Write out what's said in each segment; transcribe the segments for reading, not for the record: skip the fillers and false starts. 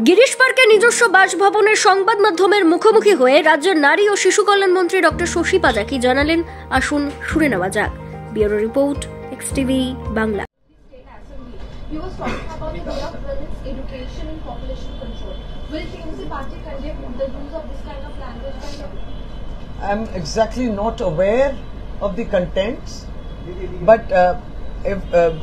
গিরিশ পার্কে নিজস্ব বাসভবনের সংবাদ মাধ্যমের মুখোমুখি হয়ে রাজ্যের নারী ও শিশু কল্যাণ মন্ত্রী ডক্টর শশী পাজা কি জানালেন, আসুন শুনে নেওয়া যাক। Bureau report, XTV Bangla. You was talking about the role of women's education and population control. Will TMC party condemn the use of this kind of language by them? I'm exactly not aware of the contents, but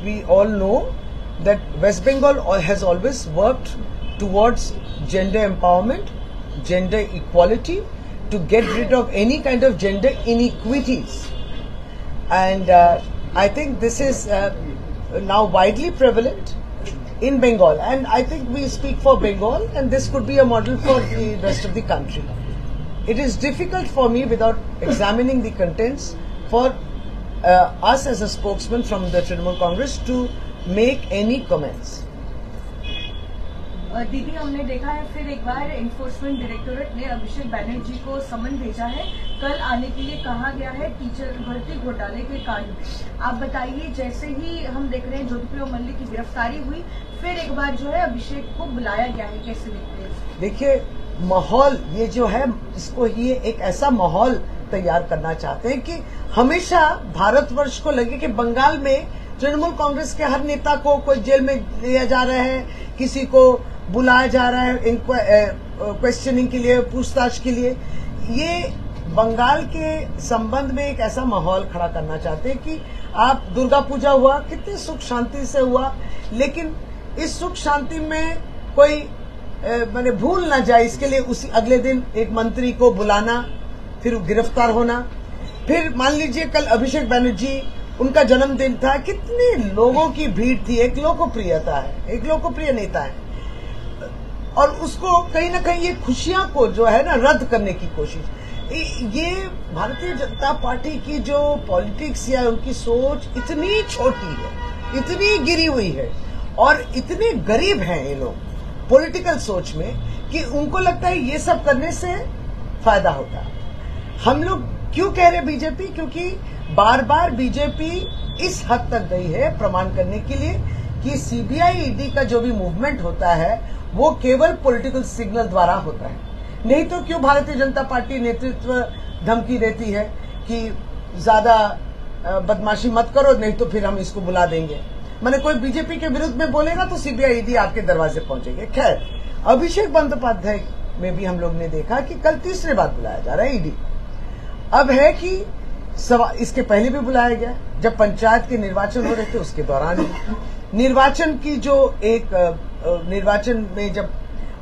we all know that West Bengal has always worked towards gender empowerment, gender equality, to get rid of any kind of gender inequities. And I think this is now widely prevalent in Bengal, and I think we speak for Bengal, and this could be a model for the rest of the country. It is difficult for me, without examining the contents, for us as a spokesman from the Trinamool Congress to make any comments. दीदी, हमने देखा है फिर एक बार enforcement directorate ने अभिषेक बनर्जी को समन भेजा है, कल आने के लिए कहा गया है टीचर भर्ती घोटाले के कांड। आप बताइए, जैसे ही हम देख रहे हैं ज्योतिप्रिय मल्लिक की गिरफ्तारी हुई, फिर एक बार जो है अभिषेक को बुलाया गया है, कैसे देखते हैं? देखिए, माहौल ये जो है, इसको ये एक ऐसा माहौल तैयार करना चाहते हैं कि हमेशा भारतवर्ष को लगे कि बंगाल में तृणमूल कांग्रेस के हर नेता को कोई जेल में लिया जा रहा है, किसी को बुलाया जा रहा है क्वेश्चनिंग के लिए, पूछताछ के लिए। ये बंगाल के संबंध में एक ऐसा माहौल खड़ा करना चाहते हैं कि आप दुर्गा पूजा हुआ, कितनी सुख शांति से हुआ, लेकिन इस सुख शांति में कोई मैंने भूल ना जाए, इसके लिए उसी अगले दिन एक मंत्री को बुलाना, फिर गिरफ्तार होना। फिर मान लीजिए कल अभिषेक बनर्जी, उनका जन्मदिन था, कितने लोगों की भीड़ थी, एक लोकप्रियता है, एक लोकप्रिय नेता है, और उसको कहीं ना कहीं ये खुशियां को जो है ना रद्द करने की कोशिश। ये भारतीय जनता पार्टी की जो पॉलिटिक्स या उनकी सोच इतनी छोटी है, इतनी गिरी हुई है, और इतने गरीब हैं ये लोग पॉलिटिकल सोच में, कि उनको लगता है ये सब करने से फायदा होता है। हम लोग क्यों कह रहे बीजेपी? क्योंकि बार बार बीजेपी इस हद तक गई है प्रमाण करने के लिए कि सीबीआई ईडी का जो भी मूवमेंट होता है वो केवल पॉलिटिकल सिग्नल द्वारा होता है। नहीं तो क्यों भारतीय जनता पार्टी नेतृत्व धमकी देती है कि ज्यादा बदमाशी मत करो, नहीं तो फिर हम इसको बुला देंगे। माने कोई बीजेपी के विरुद्ध में बोलेगा तो सीबीआई ईडी आपके दरवाजे पहुंचेंगे। खैर, अभिषेक बंदोपाध्याय में भी हम लोग ने देखा कि कल तीसरी बार बुलाया जा रहा है ईडी। अब है कि इसके पहले भी बुलाया गया, जब पंचायत के निर्वाचन हो रहे थे उसके दौरान निर्वाचन की जो एक निर्वाचन में जब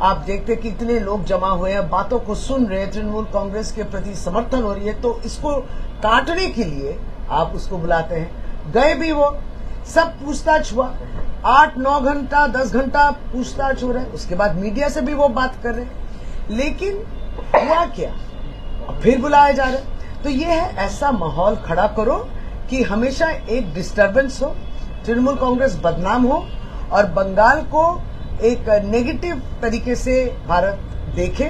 आप देखते कि इतने लोग जमा हुए हैं, बातों को सुन रहे हैं, तृणमूल कांग्रेस के प्रति समर्थन हो रही है, तो इसको काटने के लिए आप उसको बुलाते हैं। गए भी वो, सब पूछताछ हुआ, 8-9 घंटा 10 घंटा पूछताछ हो रहा है, उसके बाद मीडिया से भी वो बात कर रहे हैं, लेकिन हुआ क्या? फिर बुलाया जा रहा है। तो ये है, ऐसा माहौल खड़ा करो कि हमेशा एक डिस्टर्बेंस हो, तृणमूल कांग्रेस बदनाम हो, और बंगाल को एक नेगेटिव तरीके से भारत देखे।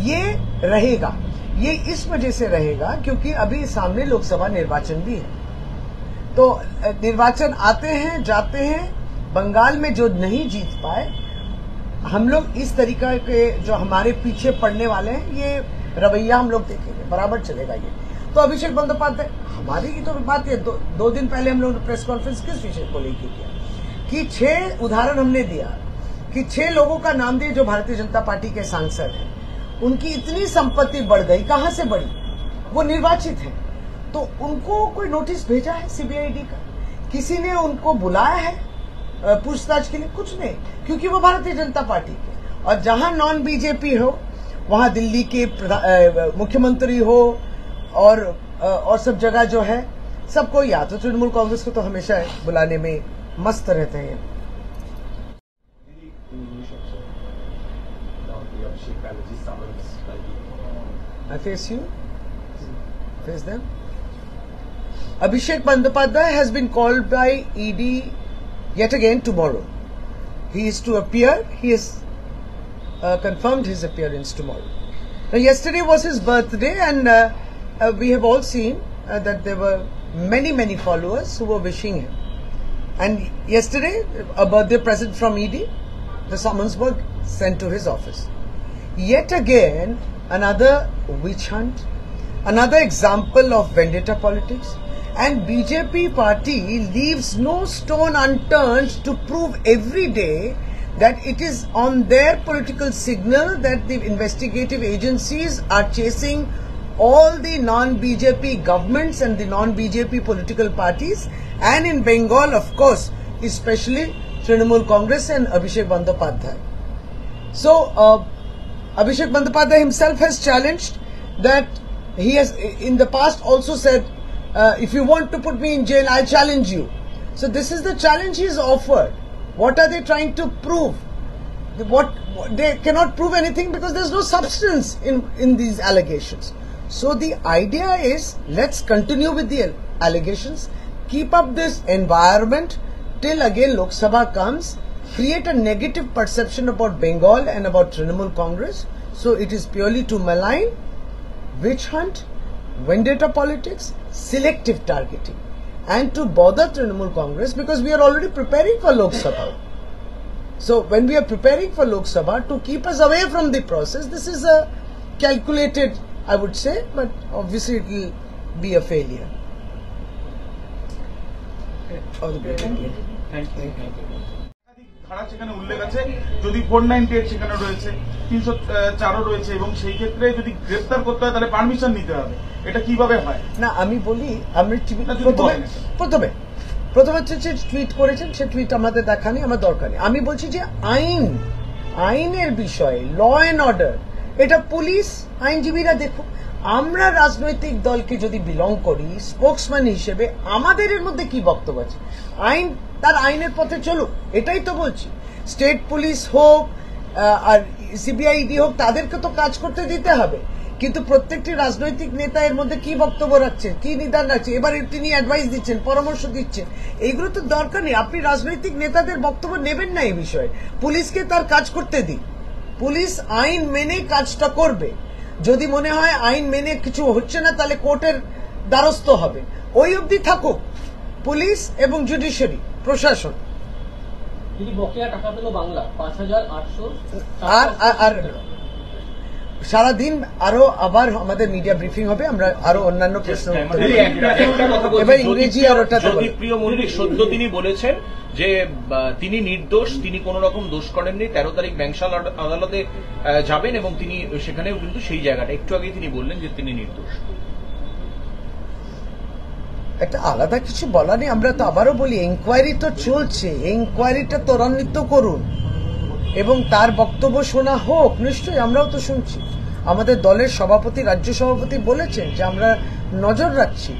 ये रहेगा, ये इस वजह से रहेगा क्योंकि अभी सामने लोकसभा निर्वाचन भी है। तो निर्वाचन आते हैं जाते हैं, बंगाल में जो नहीं जीत पाए, हम लोग इस तरीका के जो हमारे पीछे पड़ने वाले हैं, ये रवैया हम लोग देखेंगे, बराबर चलेगा ये। तो अभिषेक बंदोपाध्याय, हमारी की तो बात है, दो दिन पहले हम लोग ने प्रेस कॉन्फ्रेंस किस विषय को लेकर किया कि 6 उदाहरण हमने दिया कि 6 लोगों का नाम दिए जो भारतीय जनता पार्टी के सांसद हैं, उनकी इतनी संपत्ति बढ़ गई, कहां से बढ़ी? वो निर्वाचित हैं, तो उनको कोई नोटिस भेजा है सीबीआईडी का? किसी ने उनको बुलाया है पूछताछ के लिए? कुछ नहीं, क्योंकि वो भारतीय जनता पार्टी के, और जहां नॉन बीजेपी हो, वहां दिल्ली के मुख्यमंत्री हो और सब जगह जो है सबको, या तो तृणमूल कांग्रेस को तो हमेशा बुलाने में मस्त रहते हैं। I face you, face them. Abhishek Bandyopadhyay has been called by ED yet again tomorrow. He is to appear. He has confirmed his appearance tomorrow. Now, yesterday was his birthday, and we have all seen that there were many followers who were wishing him. And yesterday, a birthday present from ED, the summons were sent to his office. Yet again, another witch hunt, another example of vendetta politics, and BJP party leaves no stone unturned to prove every day that it is on their political signal that the investigative agencies are chasing all the non-BJP governments and the non-BJP political parties, and in Bengal, of course, especially Trinamool Congress and Abhishek Bandyopadhyay. So, Abhishek Bandyopadhyay himself has challenged that he has in the past also said, if you want to put me in jail, I challenge you. So this is the challenge he has offered. What are they trying to prove? They cannot prove anything because there is no substance in these allegations. So the idea is, let's continue with the allegations, keep up this environment till again Lok Sabha comes, create a negative perception about Bengal and about Trinamool Congress. So it is purely to malign, witch hunt, vendetta politics, selective targeting, and to bother Trinamool Congress because we are already preparing for Lok Sabha. So when we are preparing for Lok Sabha, to keep us away from the process, this is a calculated, I would say, but obviously it will be a failure. Thank you. ধারা সেখানে উল্লেখ আছে, যদি 498 সেখানে রয়েছে, 304 রয়েছে, এবং সেই ক্ষেত্রে যদি গ্রেফতার করতে হয় তাহলে পারমিশন নিতে হবে। এটা কিভাবে হয়? না, আমি বলি, আমি প্রথমে হচ্ছে যে টুইট করেছেন, সে টুইট আমাদের দেখানি, আমার দরকার নেই। আমি বলছি যে আইনের বিষয়ে, ল এন্ড অর্ডার, এটা পুলিশ আইনজীবীরা দেখুক। আমরা রাজনৈতিক দলকে যদি বিলং করি, স্পোক্সম্যান হিসেবে আমাদের এর মধ্যে কি বক্তব্য আছে? আইন তার আইনের পথে চলুক, এটাই তো বলছি। স্টেট পুলিশ হোক আর সিবিআই ইডি হোক, তাদেরকে তো কাজ করতে দিতে হবে, কিন্তু প্রত্যেকটি রাজনৈতিক নেতা এর মধ্যে কি বক্তব্য রাখছেন, কি নিদান রাখছেন, এবারে তিনি অ্যাডভাইস দিচ্ছেন, পরামর্শ দিচ্ছেন, এইগুলো তো দরকার নেই। আপনি রাজনৈতিক নেতাদের বক্তব্য নেবেন না এই বিষয়ে, পুলিশকে তার কাজ করতে দিন। পুলিশ আইন মেনে কাজটা করবে। যদি মনে হয় আইন মেনে কিছু হচ্ছে না, তাহলে কোর্টের দ্বারস্থ হবে। ওই অবধি থাকুক পুলিশ এবং জুডিশিয়ারি, প্রশাসন। বকেয়া টাকা পেল বাংলা 5,800, আর সারাদিন আরো আবার আমাদের মিডিয়া ব্রিফিং হবে, আমরা আরো অন্যান্য প্রশ্ন এবার ইংরেজি আর ওটা। প্রিয় মল্লিক সদ্য তিনি বলেছেন যে তিনি নির্দোষ, তিনি কোন রকম দোষ করেননি, 13 তারিখ ব্যাংশাল আদালতে যাবেন এবং তিনি সেখানেও কিন্তু সেই জায়গাটা একটু আগে তিনি বললেন যে তিনি নির্দোষ। একটা আলাদা কিছু বলা নেই। আমরা তো আবারও বলি, এনকোয়ারি তো চলছে, এনকোয়ারিটা ত্বরান্বিত করুন এবং তার বক্তব্য শোনা হোক। নিশ্চয়ই আমরাও তো শুনছি। আমাদের দলের সভাপতি, রাজ্য সভাপতি বলেছেন যে আমরা নজর রাখছি।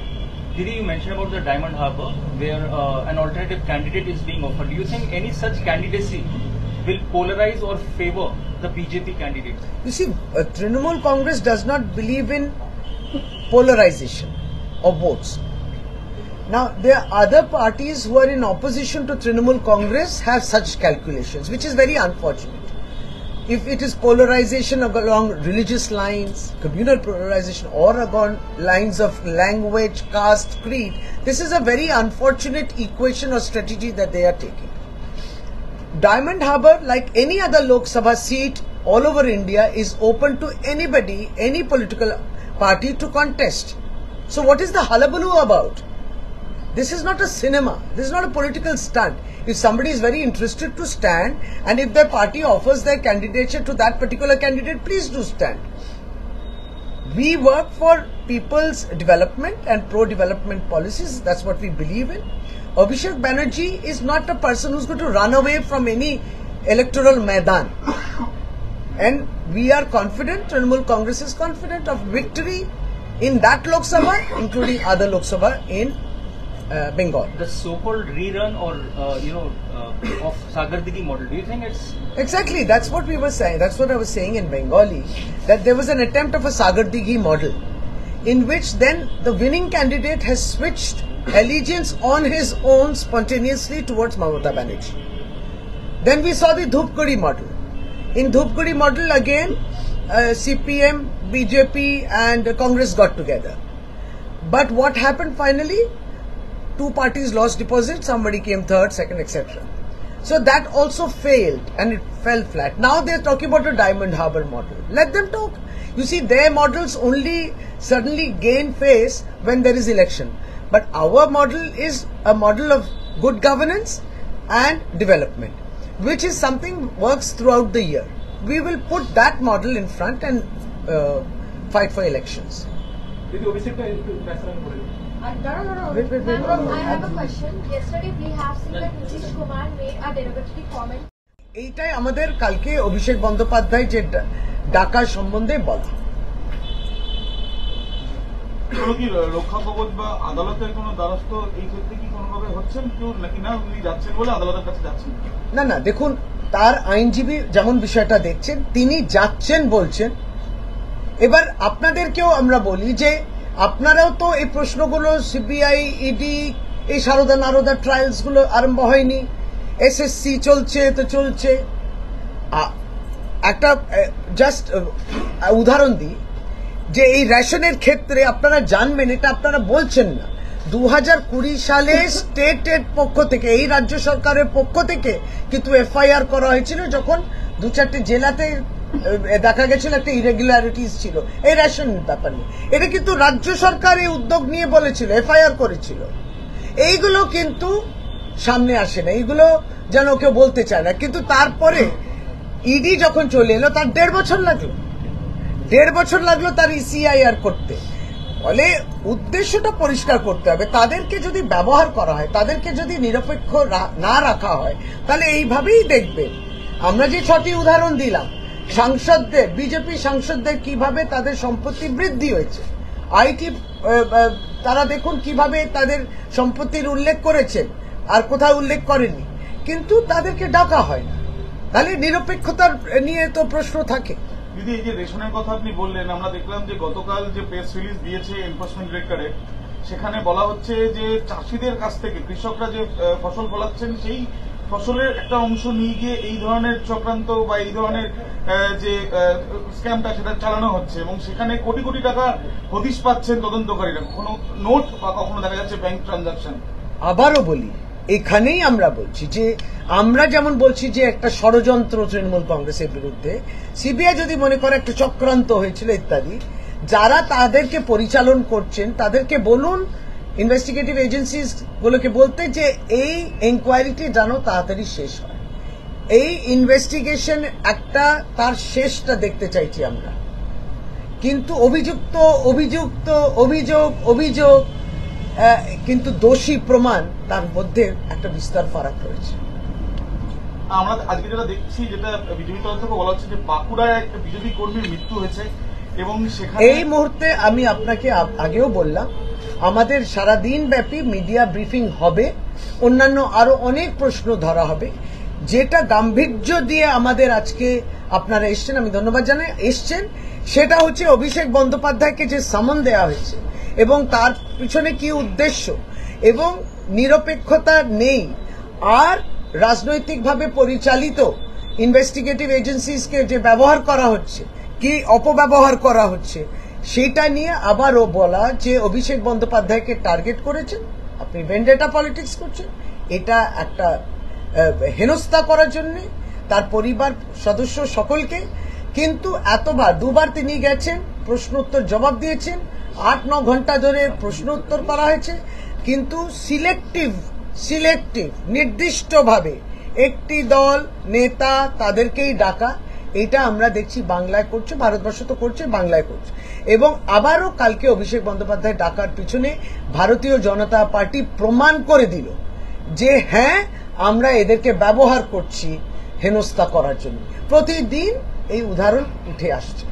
Did you mention about the Diamond Harbour where an alternative candidate is being offered? Do you think any such candidacy will polarize or favor the BJP candidate? You see, Trinamool Congress does not believe in polarization of votes. Now, there are other parties who are in opposition to Trinamool Congress have such calculations, which is very unfortunate. If it is polarization along religious lines, communal polarization, or along lines of language, caste, creed, this is a very unfortunate equation or strategy that they are taking. Diamond Harbour, like any other Lok Sabha seat all over India, is open to anybody, any political party to contest. So what is the hullabaloo about? This is not a cinema. This is not a political stunt. If somebody is very interested to stand, and if their party offers their candidature to that particular candidate, please do stand. We work for people's development and pro-development policies. That's what we believe in. Abhishek Banerjee is not a person who's going to run away from any electoral maidan. And we are confident, Trinamool Congress is confident of victory in that Lok Sabha, including other Lok Sabha in Bengal. The so-called rerun or of Sagardigi model, do you think it's... Exactly, that's what we were saying. That's what I was saying in Bengali, that there was an attempt of a Sagardigi model in which then the winning candidate has switched allegiance on his own spontaneously towards Mamata Banerjee. Then we saw the Dhupguri model. In Dhupguri model again, CPM, BJP and Congress got together. But what happened finally? Two parties lost deposits, somebody came third, second, etc. So that also failed and it fell flat. Now they're talking about a Diamond Harbour model. Let them talk. You see, their models only suddenly gain face when there is election. But our model is a model of good governance and development, which is something works throughout the year. We will put that model in front and fight for elections. No. Wait. I have a question. Yesterday we have seen that Nitish Kumar made a derogatory comment. এইটাই আমাদের কালকে অভিষেক বন্দ্যোপাধ্যায় যে ডাকার সম্বন্ধে বলা। কি রক্ষা কবচ বা আদালতের কোনো দ্বারস্থ এই ক্ষেত্রে কি কোনোভাবে হচ্ছেন কেউ নাকি না উনি যাচ্ছেন বলে আদালতের কাছে যাচ্ছেন? না দেখুন, তার আইনজীবী যেমন বিষয়টা দেখছেন তিনি যাচ্ছেন বলছেন। এবার আপনাদেরকেও আমরা বলি যে আপনারাও তো এই প্রশ্নগুলো সিবিআই, ইডি, এই সারদা নারদা ট্রায়ালস গুলো আরম্ভ হয়নি, এসএসসি চলছে তো চলছে। একটা জাস্ট উদাহরণ দিই যে এই রেশনের ক্ষেত্রে আপনারা জানবেন, এটা আপনারা বলছেন না, 2020 সালে স্টেটের পক্ষ থেকে, এই রাজ্য সরকারের পক্ষ থেকে কিন্তু এফআইআর করা হয়েছিল যখন 2-4টে জেলাতে দেখা গেছিল একটা ইরেগুলারিটিস ছিল এই রেশন ব্যাপার নিয়ে। এটা কিন্তু রাজ্য সরকার এই উদ্যোগ নিয়ে বলেছিল, এফআইআর করেছিল। এইগুলো কিন্তু সামনে আসে না, এইগুলো যেন কেউ বলতে চায় না। কিন্তু তারপরে ইডি যখন চলে এলো তার 1.5 বছর লাগলো তার ইসিআইআর করতে। ফলে উদ্দেশ্যটা পরিষ্কার করতে হবে। তাদেরকে যদি ব্যবহার করা হয়, তাদেরকে যদি নিরপেক্ষ না রাখা হয়, তাহলে এইভাবেই দেখবেন। আমরা যে 6টি উদাহরণ দিলাম, সাংসদদের, বিজেপি সাংসদদের কিভাবে তাদের সম্পত্তি বৃদ্ধি হয়েছে, আইটি তারা দেখুন কিভাবে তাদের সম্পত্তির উল্লেখ করেছেন আর কোথায় উল্লেখ করেননি, কিন্তু তাদেরকে ডাকা হয় না। তাহলে নিরপেক্ষতার নিয়ে তো প্রশ্ন থাকে। দিদি, এই যে রেশনের কথা আপনি বললেন, আমরা দেখলাম যে গতকাল যে প্রেস রিলিজ দিয়েছে এনফোর্সমেন্ট ডিরেক্টরেট, সেখানে বলা হচ্ছে যে চাষিদের কাছ থেকে কৃষকরা যে ফসল ফলাচ্ছেন সেই ফসলের একটা অংশ নিয়ে গিয়ে এই ধরনের চক্রান্ত বা এই ধরনের যে স্ক্যামটা সেটা চালানো হচ্ছে এবং সেখানে কোটি কোটি টাকা হদিশ পাচ্ছেন তদন্তকারীরা, কখনো নোট বা কখনো দেখা যাচ্ছে ব্যাংক ট্রানজাকশন। আবারও বলি, এখানেই আমরা বলছি যে আমরা যেমন বলছি যে একটা ষড়যন্ত্র তৃণমূল কংগ্রেসের বিরুদ্ধে, সিবিআই যদি মনে করে একটা চক্রান্ত হয়েছিল ইত্যাদি, যারা তাদেরকে পরিচালন করছেন তাদেরকে বলুন, ইনভেস্টিগেটিভ এজেন্সিস গুলোকে বলতে যে এই এনকোয়ারিটি যেন তাড়াতাড়ি শেষ হয়। এই ইনভেস্টিগেশন একটা তার শেষটা দেখতে চাইছি আমরা। কিন্তু অভিযোগ কিন্তু দোষী প্রমাণ, তার মধ্যে একটা বিস্তর ফারাক রয়েছে। আমরা আজকে যেটা দেখছি, যেটা বিজেপি তরফ থেকে বলা হচ্ছে যে বাঁকুড়ায় একটা বিজেপি কর্মীর মৃত্যু হয়েছে এবং সেখানে এই মুহূর্তে আমি আপনাকে আগেও বললাম, আমাদের সারাদিন ব্যাপী মিডিয়া ব্রিফিং হবে, অন্যান্য আরো অনেক প্রশ্ন ধরা হবে। যেটা গাম্ভীর্য দিয়ে আমাদের আজকে আপনারা এসছেন, আমি ধন্যবাদ জানাই এসছেন, সেটা হচ্ছে অভিষেক বন্দ্যোপাধ্যায়কে যে সামন দেওয়া হয়েছে এবং তার পিছনে কি উদ্দেশ্য, এবং নিরপেক্ষতা নেই আর রাজনৈতিকভাবে পরিচালিত ইনভেস্টিগেটিভ এজেন্সিসকে যে ব্যবহার করা হচ্ছে, কি অপব্যবহার করা হচ্ছে, সেটা নিয়ে আবারও বলা যে অভিষেক বন্দ্যোপাধ্যায়কে টার্গেট করেছেন, আপনি ভেন্ডেটা পলিটিক্স করছেন, এটা একটা হেনস্থা করার জন্য তার পরিবার সদস্য সকলকে। কিন্তু এতবার, 2বার তিনি গেছেন, প্রশ্ন উত্তর জবাব দিয়েছেন, 8-9 ঘন্টা ধরে প্রশ্ন উত্তর করা হয়েছে, কিন্তু সিলেক্টিভ নির্দিষ্টভাবে একটি দল নেতা তাদেরকেই ডাকা, এটা আমরা দেখছি বাংলায় করছে, ভারতবর্ষ তো করছে, বাংলায় করছে। এবং আবারও কালকে অভিষেক বন্দ্যোপাধ্যায় ডাকার পিছনে ভারতীয় জনতা পার্টি প্রমাণ করে দিল যে হ্যাঁ, আমরা এদেরকে ব্যবহার করছি হেনস্থা করার জন্য। প্রতিদিন এই উদাহরণ উঠে আসছে।